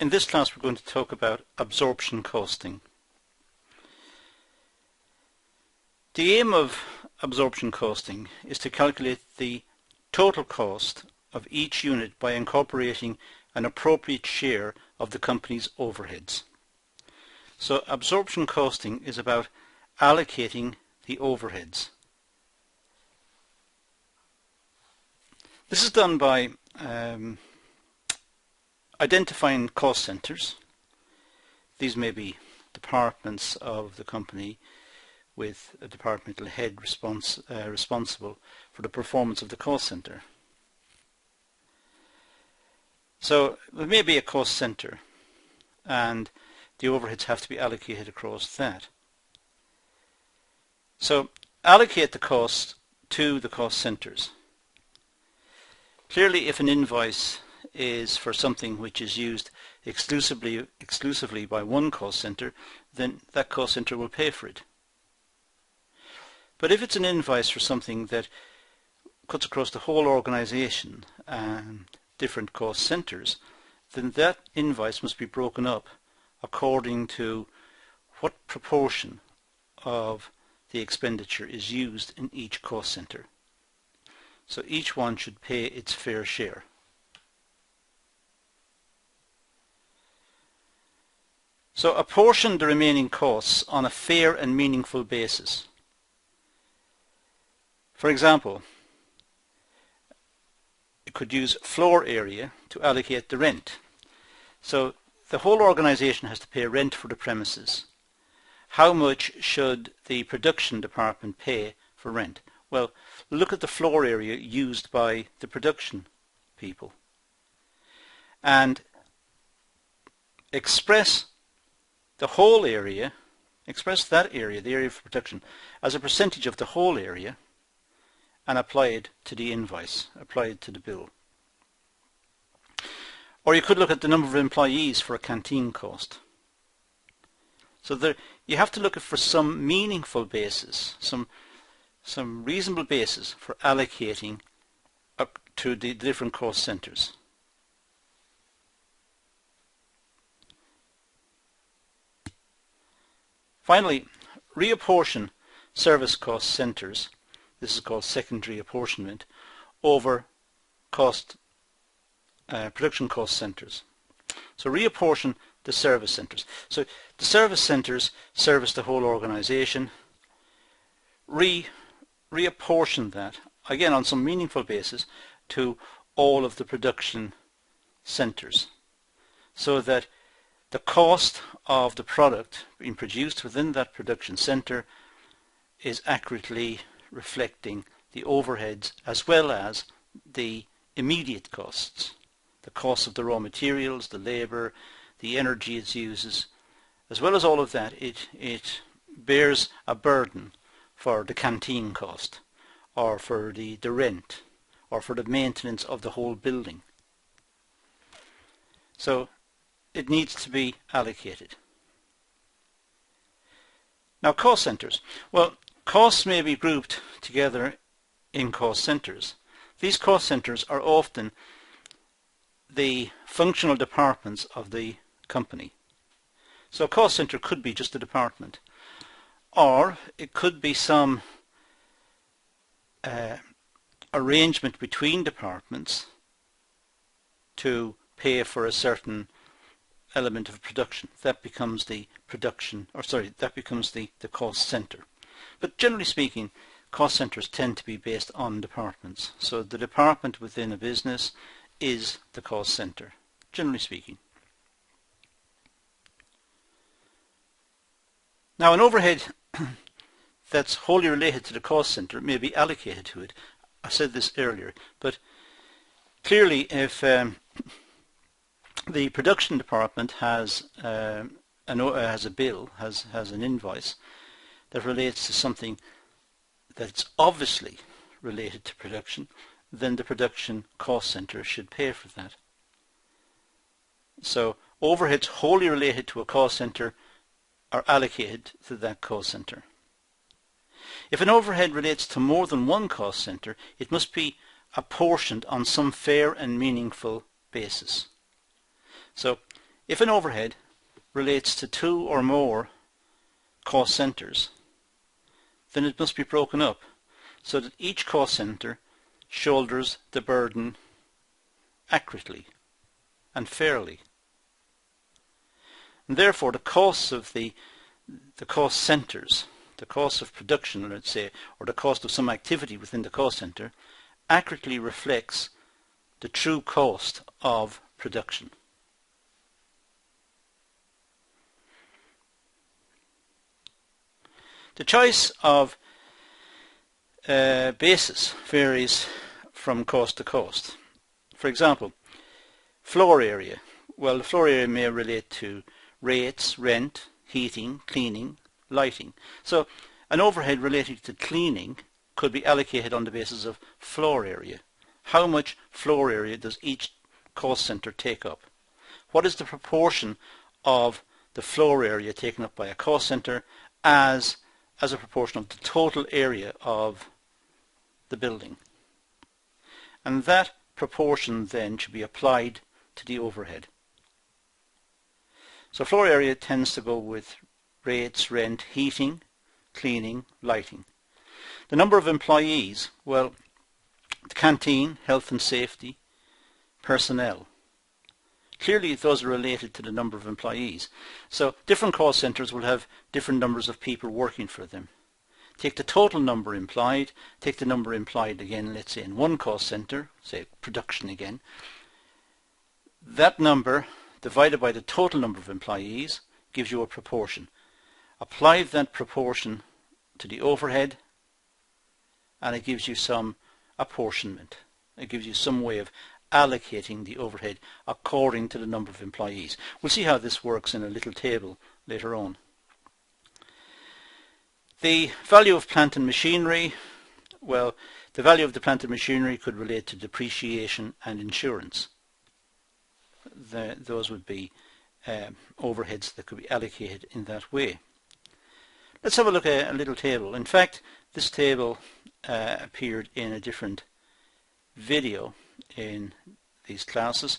In this class we're going to talk about absorption costing. The aim of absorption costing is to calculate the total cost of each unit by incorporating an appropriate share of the company's overheads. So absorption costing is about allocating the overheads. This is done by identifying cost centers. These may be departments of the company with a departmental head responsible for the performance of the cost center. So there may be a cost center and the overheads have to be allocated across that. So allocate the cost to the cost centers. Clearly, if an invoice is for something which is used exclusively by one cost center, then that cost center will pay for it. But if it's an invoice for something that cuts across the whole organization and different cost centers, then that invoice must be broken up according to what proportion of the expenditure is used in each cost center. So each one should pay its fair share. So apportion the remaining costs on a fair and meaningful basis. For example, you could use floor area to allocate the rent. So the whole organization has to pay rent for the premises. How much should the production department pay for rent? Well, look at the floor area used by the production people and express the whole area, express that area, the area for production, as a percentage of the whole area and apply it to the invoice, apply it to the bill. Or you could look at the number of employees for a canteen cost. So there, you have to look for some meaningful basis, some reasonable basis for allocating up to the different cost centers. Finally, reapportion service cost centers, this is called secondary apportionment, over production cost centers. So reapportion the service centers. So the service centers service the whole organization. Reapportion that, again on some meaningful basis, to all of the production centers, so that the cost of the product being produced within that production center is accurately reflecting the overheads as well as the immediate costs, the cost of the raw materials, the labor, the energy it uses, as well as all of that, it bears a burden for the canteen cost, or for the rent, or for the maintenance of the whole building. So it needs to be allocated. Now cost centers. Well, costs may be grouped together in cost centers. These cost centers are often the functional departments of the company. So a cost center could be just a department, or it could be some arrangement between departments to pay for a certain element of production. That becomes the the cost center. But generally speaking, cost centers tend to be based on departments. So the department within a business is the cost center, generally speaking. Now an overhead that's wholly related to the cost center may be allocated to it. I said this earlier, but clearly if the production department has a bill, has an invoice that relates to something that's obviously related to production, then the production cost center should pay for that. So overheads wholly related to a cost center are allocated to that cost center. If an overhead relates to more than one cost center, it must be apportioned on some fair and meaningful basis. So if an overhead relates to two or more cost centres, then it must be broken up so that each cost centre shoulders the burden accurately and fairly. And therefore the costs of the cost centres, the cost of production, let's say, or the cost of some activity within the cost centre, accurately reflects the true cost of production. The choice of basis varies from cost to cost. For example, floor area. Well, the floor area may relate to rates, rent, heating, cleaning, lighting. So an overhead related to cleaning could be allocated on the basis of floor area. How much floor area does each cost centre take up? What is the proportion of the floor area taken up by a cost centre as a proportion of the total area of the building? And that proportion then should be applied to the overhead. So floor area tends to go with rates, rent, heating, cleaning, lighting. The number of employees, well, the canteen, health and safety, personnel. Clearly those are related to the number of employees. So different cost centres will have different numbers of people working for them. Take the total number implied, take the number implied again, let's say in one cost centre, say production again. That number divided by the total number of employees gives you a proportion. Apply that proportion to the overhead and it gives you some apportionment. It gives you some way of allocating the overhead according to the number of employees. We'll see how this works in a little table later on. The value of plant and machinery, well, the value of the plant and machinery could relate to depreciation and insurance. Those would be overheads that could be allocated in that way. Let's have a look at a little table. In fact, this table appeared in a different video in these classes,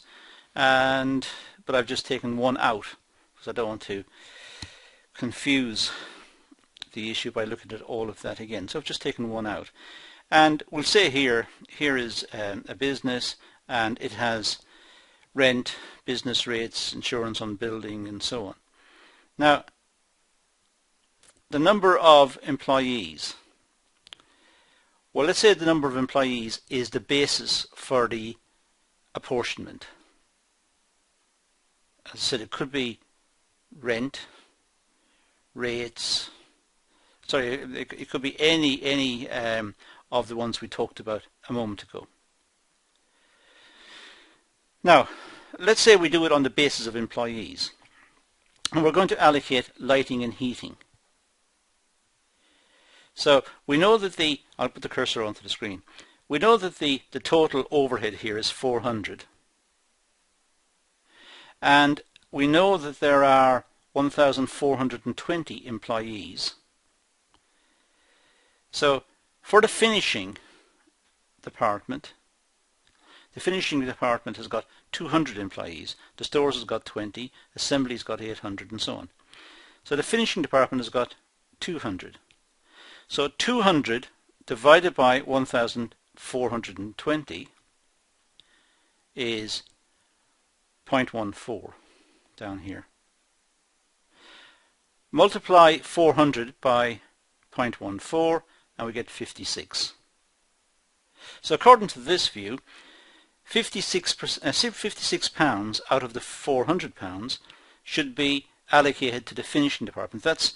but I've just taken one out because I don't want to confuse the issue by looking at all of that again. So I've just taken one out, and we'll say here is a business, and it has rent, business rates, insurance on building, and so on. Now, the number of employees. Well, let's say the number of employees is the basis for the apportionment. As I said, it could be rent, rates. Sorry, it could be any of the ones we talked about a moment ago. Now, let's say we do it on the basis of employees, and we're going to allocate lighting and heating. So we know that I'll put the cursor onto the screen. We know that the total overhead here is 400. And we know that there are 1,420 employees. So for the finishing department, the finishing department has got 200 employees. The stores has got 20, assembly's got 800, and so on. So the finishing department has got 200. So 200 divided by 1,420 is 0.14 down here. Multiply 400 by 0.14 and we get 56. So according to this view, 56 pounds out of the 400 pounds should be allocated to the finishing department. That's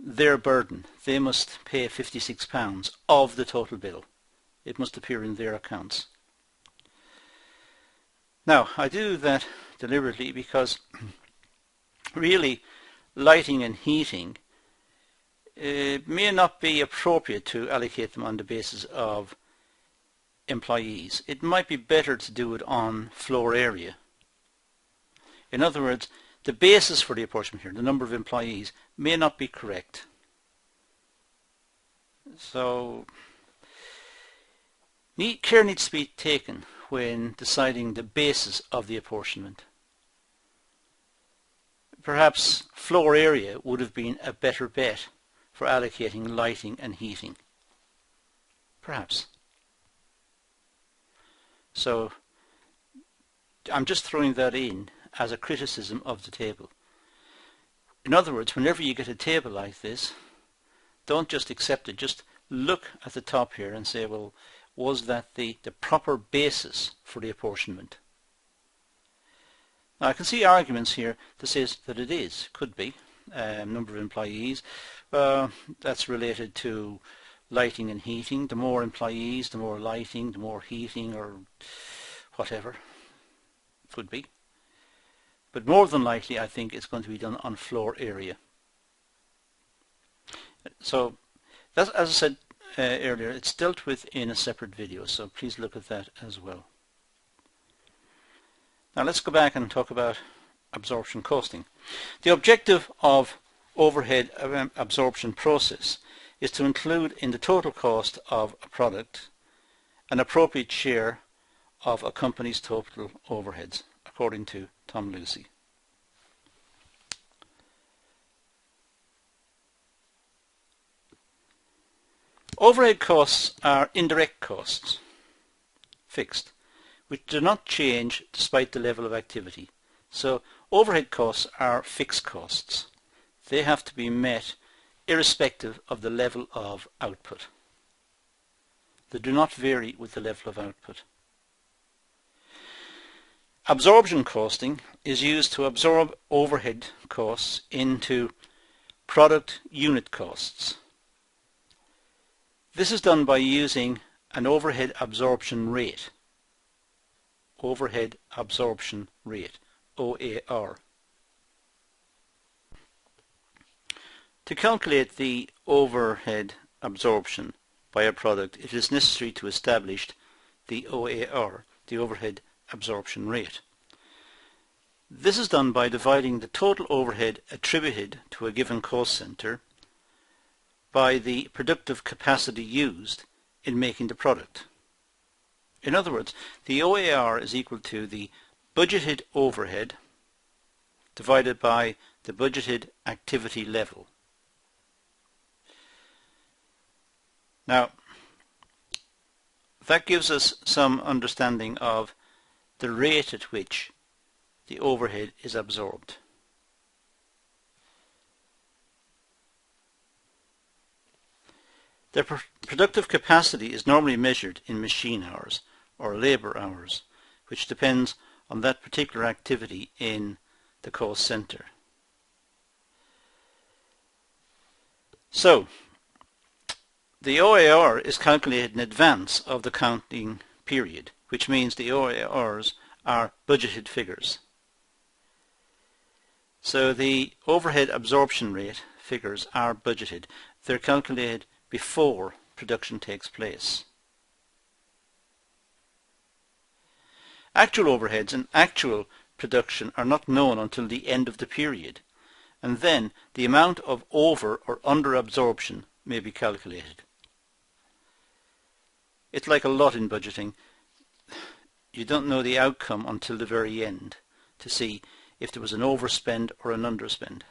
their burden. They must pay 56 pounds of the total bill. It must appear in their accounts. Now, I do that deliberately because really lighting and heating may not be appropriate to allocate them on the basis of employees. It might be better to do it on floor area. In other words, the basis for the apportionment here, the number of employees, may not be correct. So care needs to be taken when deciding the basis of the apportionment. perhaps floor area would have been a better bet for allocating lighting and heating. Perhaps. So I'm just throwing that in as a criticism of the table. In other words, whenever you get a table like this, don't just accept it, just look at the top here and say, well, was that the proper basis for the apportionment? Now I can see arguments here that says that it is, could be, number of employees, that's related to lighting and heating. The more employees, the more lighting, the more heating, or whatever, could be. But more than likely I think it's going to be done on floor area. So that's, as I said earlier, it's dealt with in a separate video, so please look at that as well. Now let's go back and talk about absorption costing. The objective of overhead absorption process is to include in the total cost of a product an appropriate share of a company's total overheads, according to Tom Lucy. Overhead costs are indirect costs, fixed, which do not change despite the level of activity. So overhead costs are fixed costs. They have to be met irrespective of the level of output. They do not vary with the level of output. Absorption costing is used to absorb overhead costs into product unit costs. This is done by using an overhead absorption rate. Overhead absorption rate, OAR. To calculate the overhead absorption by a product, it is necessary to establish the OAR, the overhead absorption rate. This is done by dividing the total overhead attributed to a given cost center by the productive capacity used in making the product. In other words, the OAR is equal to the budgeted overhead divided by the budgeted activity level. Now, that gives us some understanding of the rate at which the overhead is absorbed. The productive capacity is normally measured in machine hours or labour hours, which depends on that particular activity in the cost center. So, the OAR is calculated in advance of the counting period, which means the OARs are budgeted figures. So the overhead absorption rate figures are budgeted. They're calculated before production takes place. Actual overheads and actual production are not known until the end of the period, and then the amount of over or under absorption may be calculated. It's like a lot in budgeting. You don't know the outcome until the very end to see if there was an overspend or an underspend.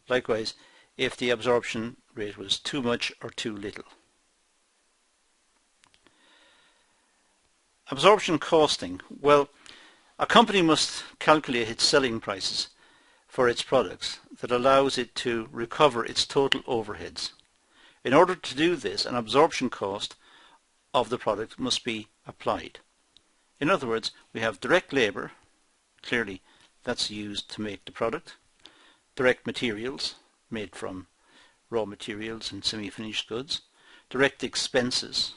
Likewise, if the absorption rate was too much or too little. Absorption costing. Well, a company must calculate its selling prices for its products that allows it to recover its total overheads. In order to do this, an absorption cost of the product must be applied. In other words, we have direct labour, clearly that's used to make the product, direct materials made from raw materials and semi-finished goods, direct expenses,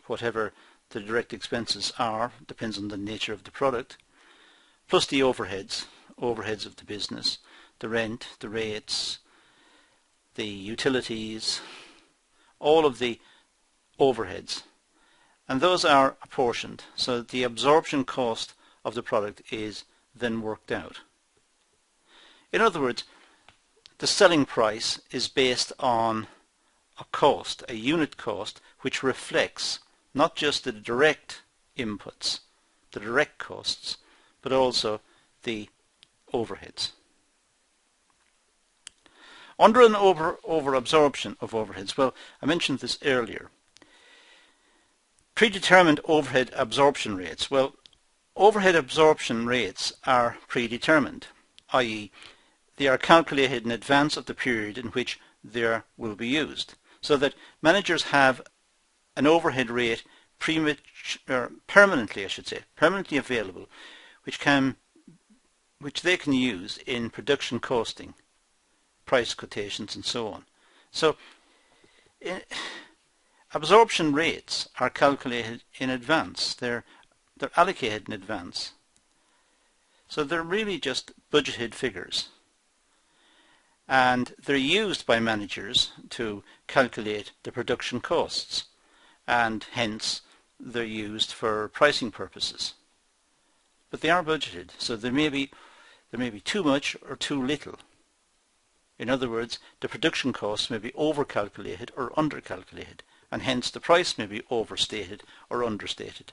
whatever the direct expenses are, depends on the nature of the product, plus the overheads of the business, the rent, the rates, the utilities, all of the overheads, and those are apportioned so that the absorption cost of the product is then worked out. In other words, the selling price is based on a cost, a unit cost, which reflects not just the direct inputs, the direct costs, but also the overheads. Under an over-absorption of overheads, well, I mentioned this earlier. Predetermined overhead absorption rates. Well, overhead absorption rates are predetermined, i.e. they are calculated in advance of the period in which they will be used, so that managers have an overhead rate permanently available, which they can use in production costing, price quotations, and so on. So absorption rates are calculated in advance. They're allocated in advance. So they're really just budgeted figures. And they're used by managers to calculate the production costs, and hence they're used for pricing purposes. But they are budgeted, so there may be too much or too little. In other words, the production costs may be overcalculated or undercalculated, and hence the price may be overstated or understated.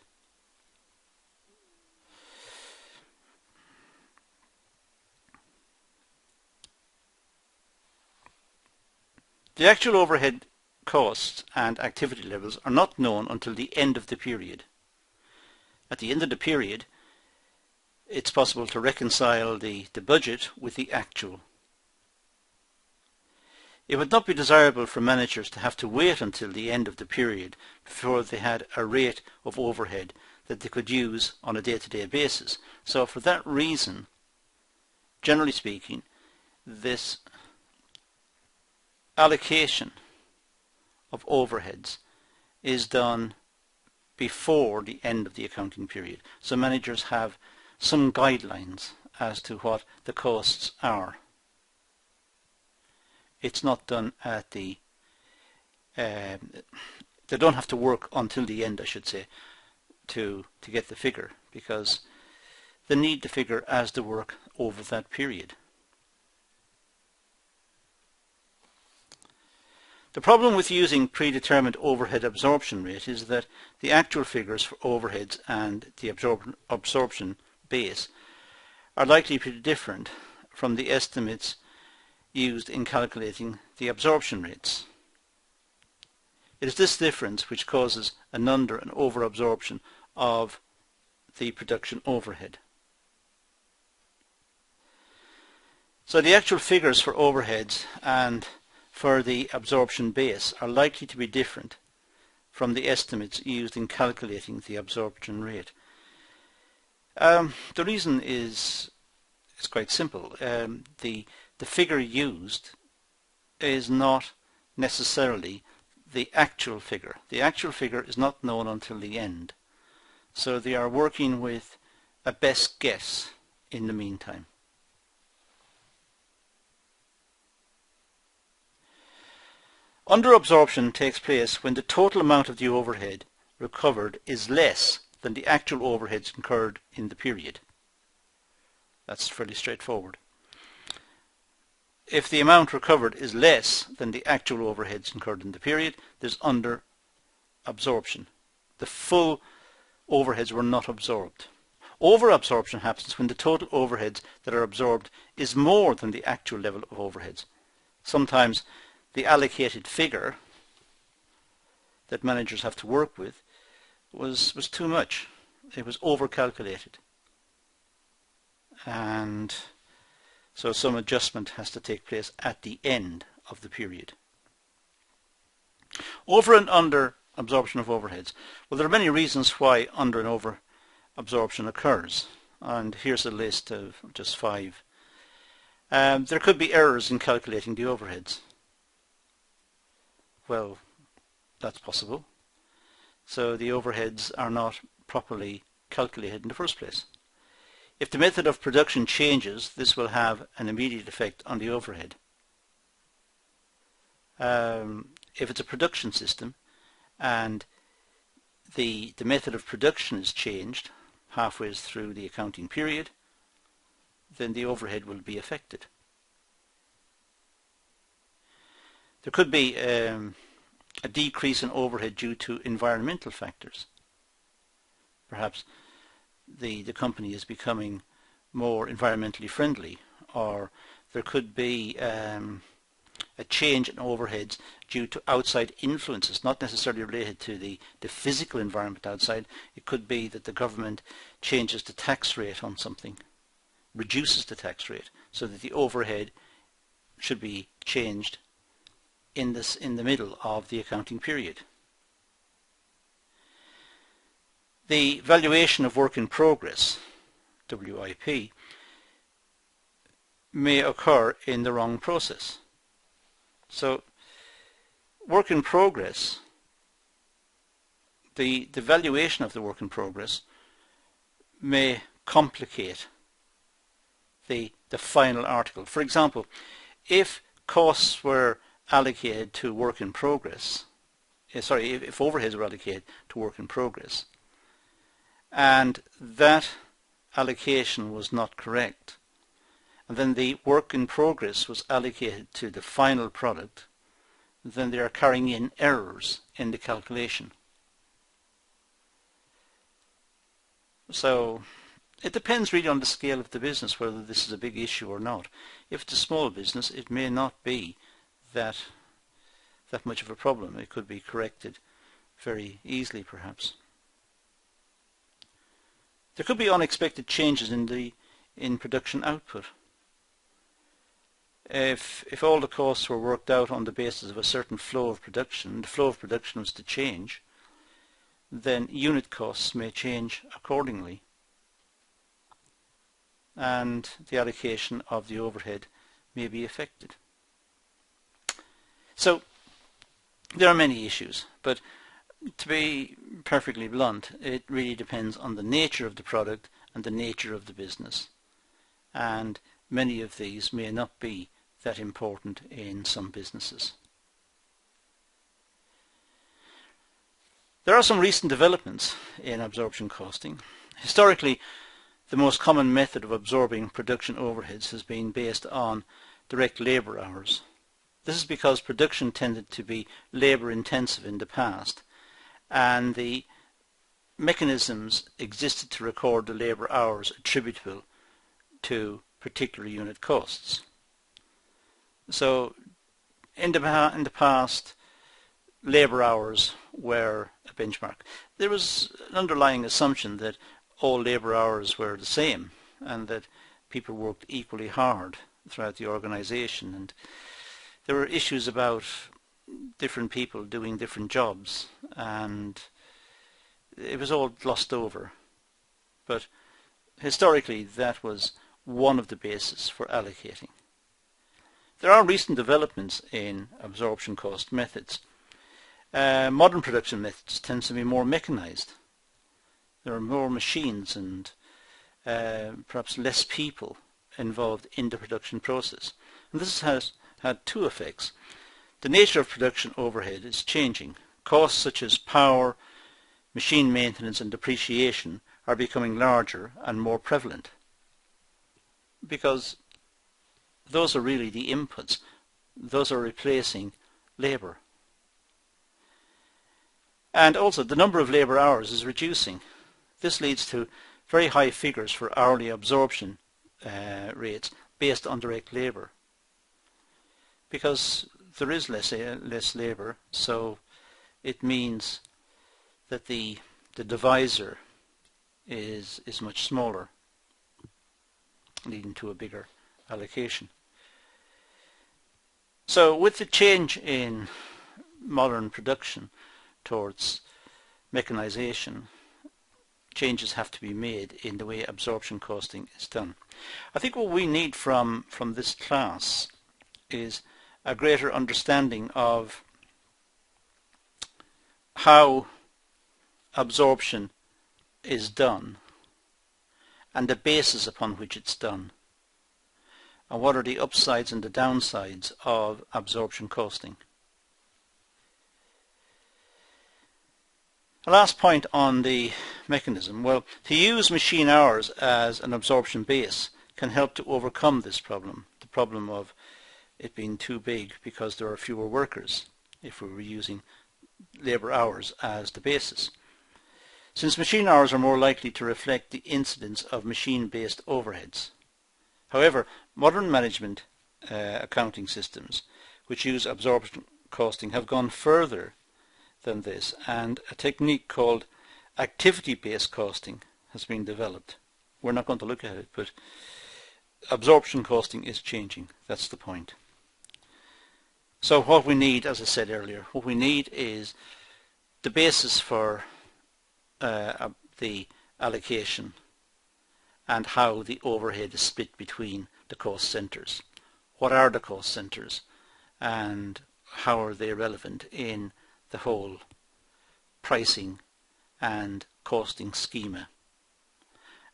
The actual overhead costs and activity levels are not known until the end of the period. At the end of the period, it's possible to reconcile the budget with the actual. It would not be desirable for managers to have to wait until the end of the period before they had a rate of overhead that they could use on a day-to-day basis. So for that reason, generally speaking, this allocation of overheads is done before the end of the accounting period. So managers have some guidelines as to what the costs are. It's not done at the they don't have to work until the end, I should say, to get the figure, because they need the figure as they work over that period. The problem with using predetermined overhead absorption rate is that the actual figures for overheads and the absorption base are likely to be different from the estimates used in calculating the absorption rates. It is this difference which causes an under and over absorption of the production overhead. So the actual figures for overheads and for the absorption base are likely to be different from the estimates used in calculating the absorption rate. The reason is quite simple. The figure used is not necessarily the actual figure. The actual figure is not known until the end. So they are working with a best guess in the meantime. Under absorption takes place when the total amount of the overhead recovered is less than the actual overheads incurred in the period. That's fairly straightforward. If the amount recovered is less than the actual overheads incurred in the period, there's under absorption. The full overheads were not absorbed. Over absorption happens when the total overheads that are absorbed is more than the actual level of overheads. Sometimes the allocated figure that managers have to work with was too much. It was overcalculated. And so some adjustment has to take place at the end of the period. Over and under absorption of overheads. Well, there are many reasons why under and over absorption occurs. And here's a list of just 5. There could be errors in calculating the overheads. Well, that's possible. So the overheads are not properly calculated in the first place. If the method of production changes, this will have an immediate effect on the overhead. If it's a production system and the method of production is changed halfway through the accounting period, then the overhead will be affected. There could be a decrease in overhead due to environmental factors. Perhaps the company is becoming more environmentally friendly, or there could be a change in overheads due to outside influences, not necessarily related to the physical environment outside. It could be that the government changes the tax rate on something, reduces the tax rate, so that the overhead should be changed in the middle of the accounting period. The valuation of work in progress, WIP, may occur in the wrong process. So work in progress, the valuation of the work in progress may complicate the final article. For example, if costs were allocated to work in progress, if overheads were allocated to work in progress, and that allocation was not correct, and then the work in progress was allocated to the final product, then they are carrying in errors in the calculation. So it depends really on the scale of the business whether this is a big issue or not. If it's a small business, it may not be that much of a problem. It could be corrected very easily, perhaps. There could be unexpected changes in production output. If all the costs were worked out on the basis of a certain flow of production, the flow of production was to change, then unit costs may change accordingly, and the allocation of the overhead may be affected. So there are many issues, but to be perfectly blunt, it really depends on the nature of the product and the nature of the business, and many of these may not be that important in some businesses. There are some recent developments in absorption costing. Historically, the most common method of absorbing production overheads has been based on direct labour hours. This is because production tended to be labour intensive in the past, and the mechanisms existed to record the labour hours attributable to particular unit costs. So in the past, labour hours were a benchmark. There was an underlying assumption that all labour hours were the same and that people worked equally hard throughout the organisation, and there were issues about different people doing different jobs, and it was all glossed over. But historically, that was one of the bases for allocating. There are recent developments in absorption cost methods. Modern production methods tend to be more mechanized. There are more machines and perhaps less people involved in the production process. And this has had two effects. The nature of production overhead is changing. Costs such as power, machine maintenance and depreciation are becoming larger and more prevalent, because those are really the inputs. Those are replacing labour. And also the number of labour hours is reducing. This leads to very high figures for hourly absorption rates based on direct labour, because there is less labour, so it means that the divisor is much smaller, leading to a bigger allocation. So with the change in modern production towards mechanization, changes have to be made in the way absorption costing is done. I think what we need from this class is a greater understanding of how absorption is done and the basis upon which it's done, and what are the upsides and the downsides of absorption costing. A last point on the mechanism. Well, to use machine hours as an absorption base can help to overcome this problem, the problem of it being too big because there are fewer workers if we were using labour hours as the basis. since machine hours are more likely to reflect the incidence of machine-based overheads. However, modern management accounting systems which use absorption costing have gone further than this, and a technique called activity-based costing has been developed. We're not going to look at it, but absorption costing is changing. That's the point. So what we need, as I said earlier, what we need is the basis for the allocation and how the overhead is split between the cost centres. What are the cost centres and how are they relevant in the whole pricing and costing schema?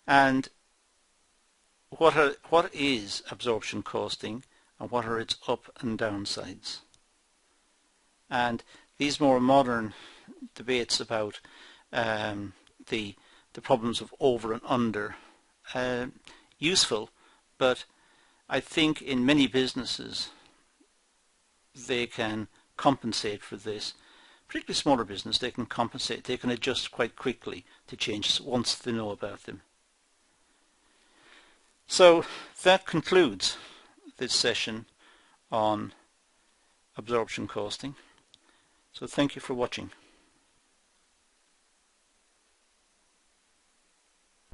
And what is absorption costing and what are its up and downsides? And these more modern debates about the problems of over and under, useful, but I think in many businesses they can compensate for this. Particularly smaller business, they can compensate, they can adjust quite quickly to changes once they know about them. So that concludes this session on absorption costing. So thank you for watching.